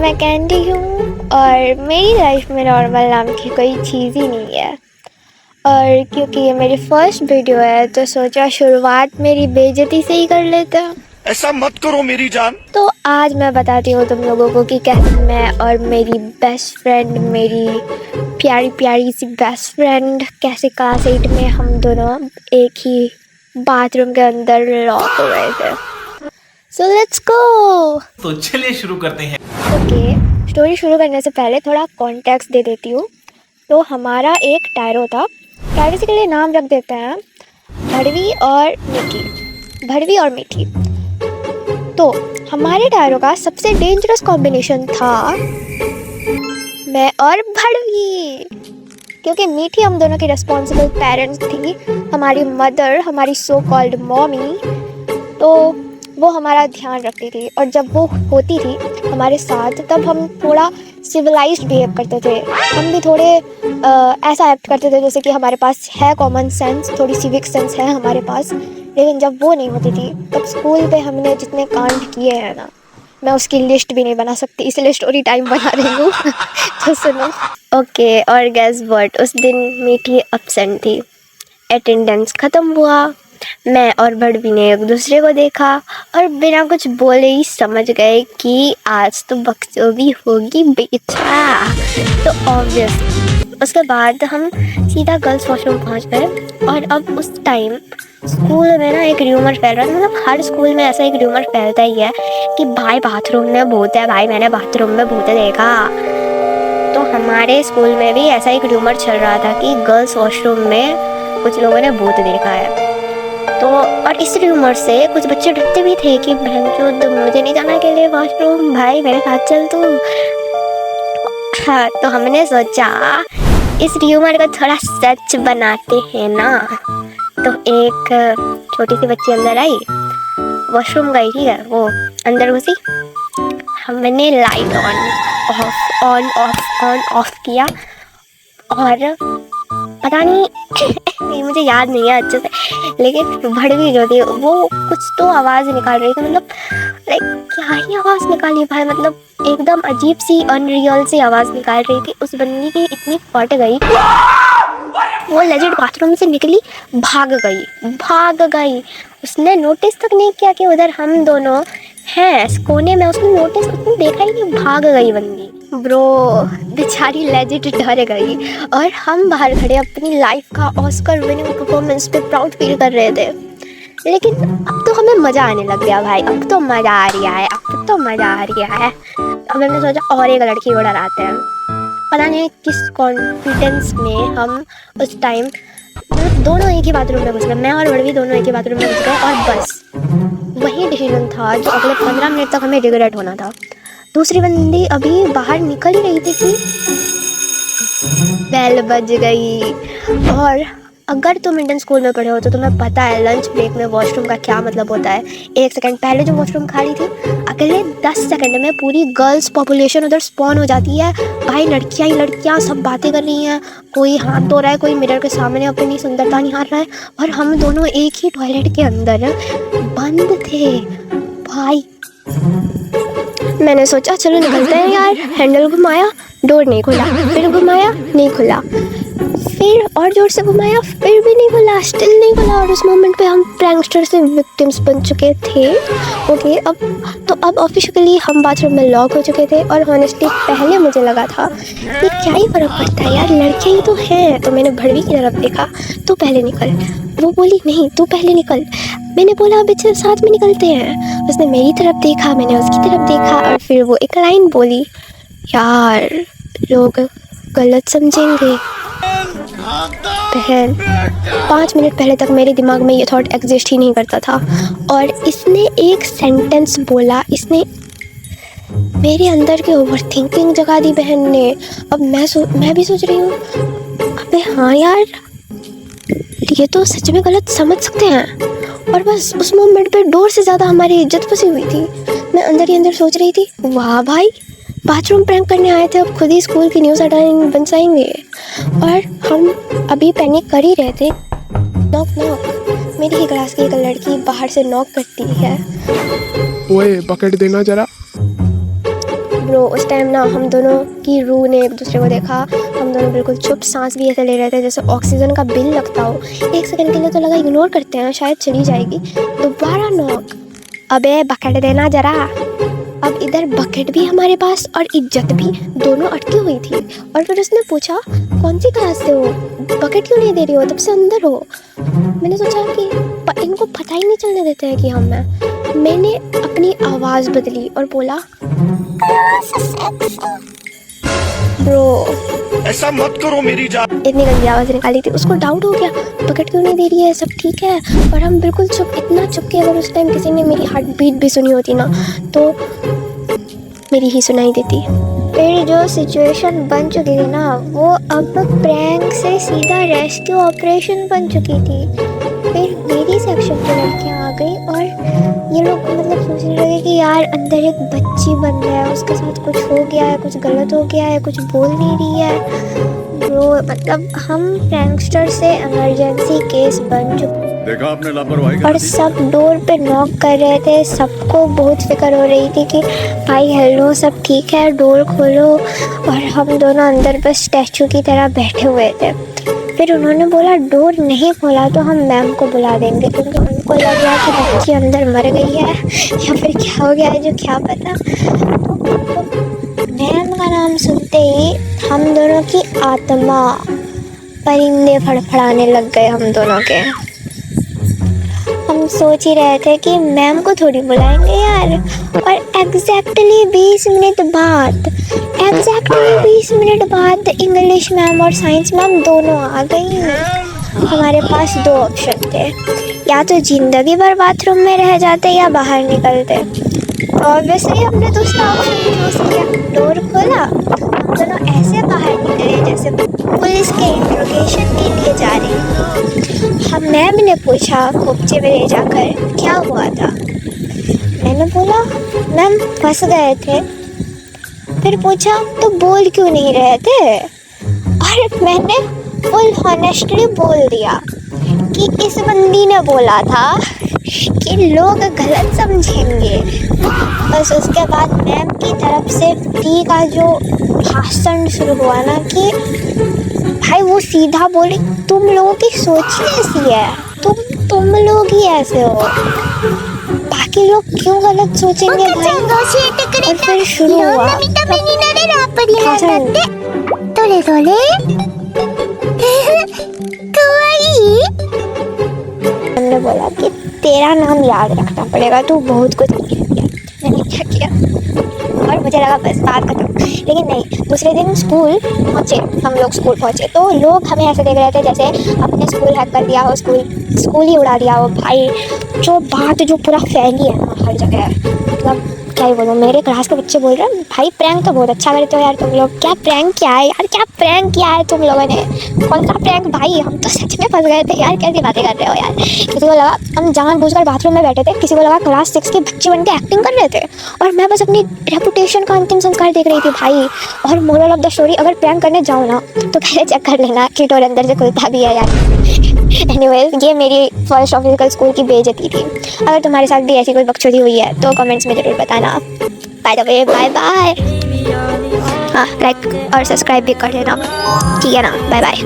मैं कैंडी हूँ और मेरी लाइफ में नॉर्मल नाम की कोई चीज़ ही नहीं है। और क्योंकि ये मेरी फर्स्ट वीडियो है तो सोचा शुरुआत मेरी बेइज्जती से ही कर लेते हैं। ऐसा मत करो मेरी जान। तो आज मैं बताती हूँ तुम लोगों को कि कैसे मैं और मेरी बेस्ट फ्रेंड, मेरी प्यारी प्यारी सी बेस्ट फ्रेंड, कैसे क्लास 8 में हम दोनों एक ही बाथरूम के अंदर लॉक हो गए थे। So let's go. तो चलिए शुरू करते हैं। ओके, स्टोरी शुरू करने से पहले थोड़ा कॉन्टेक्स्ट दे देती हूँ। तो हमारा एक टायरो था, प्राइवेसी के लिए नाम रख देते हैं भड़वी और मीठी। भड़वी और मीठी। तो हमारे टायरों का सबसे डेंजरस कॉम्बिनेशन था मैं और भड़वी, क्योंकि मीठी हम दोनों की रिस्पॉन्सिबल पेरेंट्स थी, हमारी मदर, हमारी सो कॉल्ड मॉमी। तो वो हमारा ध्यान रखती थी और जब वो होती थी हमारे साथ तब हम थोड़ा सिविलाइज्ड बिहेव करते थे। हम भी थोड़े ऐसा एक्ट करते थे जैसे कि हमारे पास है कॉमन सेंस, थोड़ी सिविक सेंस है हमारे पास। लेकिन जब वो नहीं होती थी तब स्कूल पे हमने जितने कांड किए हैं ना, मैं उसकी लिस्ट भी नहीं बना सकती, इसलिए स्टोरी टाइम बना रही हूँ। तो सुनो। ओके, और गेस व्हाट, उस दिन मीठी अपसेंट थी। अटेंडेंस ख़त्म हुआ, मैं और भड़वी ने एक दूसरे को देखा और बिना कुछ बोले ही समझ गए कि आज तो बकचोदी होगी बेटा। तो ऑब्वियस उसके बाद हम सीधा गर्ल्स वॉशरूम पहुंच गए। और अब उस टाइम स्कूल में ना एक र्यूमर फैल रहा था, मतलब हर स्कूल में ऐसा एक र्यूमर फैलता ही है कि भाई बाथरूम में भूत है, भाई मैंने बाथरूम में भूत देखा। तो हमारे स्कूल में भी ऐसा एक र्यूमर चल रहा था कि गर्ल्स वॉशरूम में कुछ लोगों ने भूत देखा है। तो और इस र्यूमर से कुछ बच्चे डरते भी थे कि बहन तो मुझे नहीं जाना के लिए वॉशरूम, भाई मेरे साथ चल तू। हाँ, तो हमने सोचा इस र्यूमर को थोड़ा सच बनाते हैं ना। तो एक छोटी सी बच्ची अंदर आई, वॉशरूम गई, ठीक है, वो अंदर घुसी, हमने लाइट ऑन ऑफ किया और पता नहीं मुझे याद नहीं है अच्छे से, लेकिन भड़वी जो थी वो कुछ तो आवाज़ निकाल रही थी, मतलब लाइक क्या ही आवाज़ निकाली भाई, मतलब एकदम अजीब सी अनरियल सी आवाज़ निकाल रही थी। उस बंदी की इतनी फट गई, वो लेजिट बाथरूम से निकली, भाग गई। उसने नोटिस तक नहीं किया कि उधर हम दोनों हैं कोने में, उसने देखा ही नहीं, भाग गई बंदी। ब्रो बेचारी लेजिट डर गई और हम बाहर खड़े अपनी लाइफ का ऑस्कर विनिंग परफॉर्मेंस पे प्राउड फील कर रहे थे। लेकिन अब तो हमें मज़ा आने लग गया भाई, अब तो मज़ा आ रहा है। अब हमने सोचा और एक लड़की को डराते हैं। पता नहीं किस कॉन्फिडेंस में हम उस टाइम दोनों एक ही बाथरूम में घुस गए, मैं और भड़वी दोनों एक ही बाथरूम में घुस गए और बस वही डिसीजन था जो अगले 15 मिनट तक हमें रिग्रेट होना था। दूसरी बंदी अभी बाहर निकल ही रही थी कि बेल बज गई। और अगर तुम इंडियन स्कूल में पढ़े हो तो तुम्हें पता है लंच ब्रेक में वॉशरूम का क्या मतलब होता है। 1 सेकंड पहले जो वॉशरूम खाली थी, अगले 10 सेकंड में पूरी गर्ल्स पॉपुलेशन उधर स्पॉन हो जाती है। भाई लड़कियां ही लड़कियां सब बातें कर रही हैं, कोई हाथ धो रहा है, कोई मिरर के सामने अपनी सुंदरता निहार रहा है, और हम दोनों एक ही टॉयलेट के अंदर बंद थे भाई। मैंने सोचा चलो निकलते हैं यार, हैंडल घुमाया, डोर नहीं खुला, फिर घुमाया, नहीं खुला, फिर और जोर से घुमाया, फिर भी नहीं खुला, स्टिल नहीं खुला। और उस मोमेंट पे हम प्रैंकस्टर से विक्टिम्स बन चुके थे। ओके, अब ऑफिशियली हम बाथरूम में लॉक हो चुके थे। और हॉनेस्टली पहले मुझे लगा था कि क्या ही फ़र्क पड़ता है यार, लड़कियाँ ही तो हैं। तो मैंने भड़वी की तरफ देखा, तू पहले निकल। वो बोली नहीं तू पहले निकल। मैंने बोला अब इसे साथ में निकलते हैं। उसने मेरी तरफ देखा, मैंने उसकी तरफ देखा, और फिर वो एक लाइन बोली, यार लोग गलत समझेंगे। बहन 5 मिनट पहले तक मेरे दिमाग में ये थॉट एग्जिस्ट ही नहीं करता था, और इसने एक सेंटेंस बोला, इसने मेरे अंदर की ओवरथिंकिंग जगा दी बहन ने। अब मैं भी सोच रही हूँ, अबे हाँ यार, ये तो सच में गलत समझ सकते हैं। और बस उस मोमेंट पे डोर से ज़्यादा हमारी इज्जत फंसी हुई थी। मैं अंदर ही अंदर सोच रही थी, वाह भाई, बाथरूम प्रैंक करने आए थे, अब खुद ही स्कूल की न्यूज़ हेडलाइन बन जाएंगे। और हम अभी पैनिक कर ही रहे थे। नॉक मेरी ही क्लास की एक लड़की बाहर से नॉक करती है। ओए बकेट देना जरा। ब्रो उस टाइम ना हम दोनों की रूह ने एक दूसरे को देखा। हम दोनों बिल्कुल चुप, सांस भी ऐसे ले रहे थे जैसे ऑक्सीजन का बिल लगता हो। एक सेकंड के लिए तो लगा इग्नोर करते हैं, शायद चली जाएगी। दोबारा नॉक। अबे बकेट देना जरा। अब इधर बकेट भी हमारे पास और इज्जत भी, दोनों अटकी हुई थी। और फिर उसने पूछा कौन सी क्लास से हो, बकेट क्यों नहीं दे रही हो, तब से अंदर हो। मैंने सोचा कि इनको पता ही नहीं चलने देते हैं कि हम हैं। मैंने अपनी आवाज़ बदली और बोला ब्रो। ऐसा मत करो मेरी जान। इतनी गंदी आवाज़ निकाली थी। उसको डाउट हो गया बकेट क्यों नहीं दे रही है, सब ठीक है। और हम बिल्कुल चुप, इतना चुप कि अगर उस टाइम किसी ने मेरी हार्ट बीट भी सुनी होती ना तो मेरी ही सुनाई देती। फिर जो सिचुएशन बन चुकी थी ना वो अब प्रैंक से सीधा रेस्क्यू ऑपरेशन बन चुकी थी। फिर मेरी सेक्शन की लड़कियाँ आ गई और ये लोग मतलब सोचने लगे कि यार अंदर एक बच्ची बन गया है, उसके साथ कुछ हो गया है, कुछ गलत हो गया है, कुछ बोल नहीं रही है। ब्रो मतलब हम प्रैंकस्टर से इमरजेंसी केस बन चुके। देखा आपने लापरवाही और सब डोर पे नॉक कर रहे थे। सबको बहुत फिक्र हो रही थी कि भाई हेलो सब ठीक है, डोर खोलो। और हम दोनों अंदर बस स्टैचू की तरह बैठे हुए थे। फिर उन्होंने बोला डोर नहीं खोला तो हम मैम को बुला देंगे, क्योंकि उनको लग रहा कि बच्ची अंदर मर गई है या फिर क्या हो गया है जो क्या पता। मैम का नाम सुनते ही हम दोनों की आत्मा, परिंदे फड़फड़ाने लग गए हम दोनों के। हम सोच ही रहे थे कि मैम को थोड़ी बुलाएंगे यार। और एग्जैक्टली 20 मिनट बाद इंग्लिश मैम और साइंस मैम दोनों आ गई। हमारे पास दो ऑप्शन थे, या तो ज़िंदगी भर बाथरूम में रह जाते या बाहर निकलते। तो ऑब्वियसली हमने दूसरा ऑप्शन चूज किया। डोर खोला, हम दोनों ऐसे बाहर निकले जैसे पुलिस के इंट्रोगेशन के लिए जा रही। हम मैम ने पूछा कोपचे में ले जाकर क्या हुआ था। मैंने बोला मैम फंस गए थे। फिर पूछा तो बोल क्यों नहीं रहे थे। और मैंने फुल हॉनेस्टली बोल दिया कि इस बंदी ने बोला था कि लोग गलत समझेंगे। बस उसके बाद मैम की तरफ से फ्री का जो भाषण शुरू हुआ ना कि भाई वो सीधा बोले तुम लोगों की सोच ही ऐसी है, तुम लोग ही ऐसे हो, बाकी लोग क्यों गलत सोचेंगे भाई। और फिर शुरू हुआ भाषण। हमने बोला कि तेरा नाम याद रखना पड़ेगा, तू बहुत कुछ किया। मैंने क्या किया और मुझे लगा बस बात खत्म। लेकिन नहीं, दूसरे दिन हम लोग स्कूल पहुँचे तो लोग हमें ऐसे देख रहे थे जैसे अपने स्कूल हैक कर दिया हो, स्कूल ही उड़ा दिया हो भाई। जो बात जो पूरा फैली है ना हर जगह, मतलब क्या ही बोलूँ। मेरे क्लास के बच्चे बोल रहे हैं भाई प्रैंक तो बहुत अच्छा करते हो यार तुम लोग। क्या प्रैंक किया है यार, क्या प्रैंक किया है तुम लोगों ने, कौन सा प्रैंक भाई, हम तो सच में फंस गए थे यार, कैसी बातें कर रहे हो यार। किसी को लगा हम जानबूझकर बाथरूम में बैठे थे, किसी को लगा क्लास 6 की बच्ची बन के एक्टिंग कर रहे थे, और मैं बस अपनी रेपुटेशन का अंतिम संस्कार देख रही थी भाई। और मोरल ऑफ द स्टोरी, अगर प्रैंक करने जाओ ना तो पहले चेक कर लेना कि डोर अंदर से खुलता भी है यार। एनीवेज, ये मेरी फर्स्ट ऑफिशियल स्कूल की बेइज्जती थी। अगर तुम्हारे साथ भी ऐसी कोई बकचोदी हुई है तो कमेंट्स में ज़रूर बताना। By the way bye bye. हाँ लाइक और सब्सक्राइब भी कर देना, ठीक है ना। बाय बाय।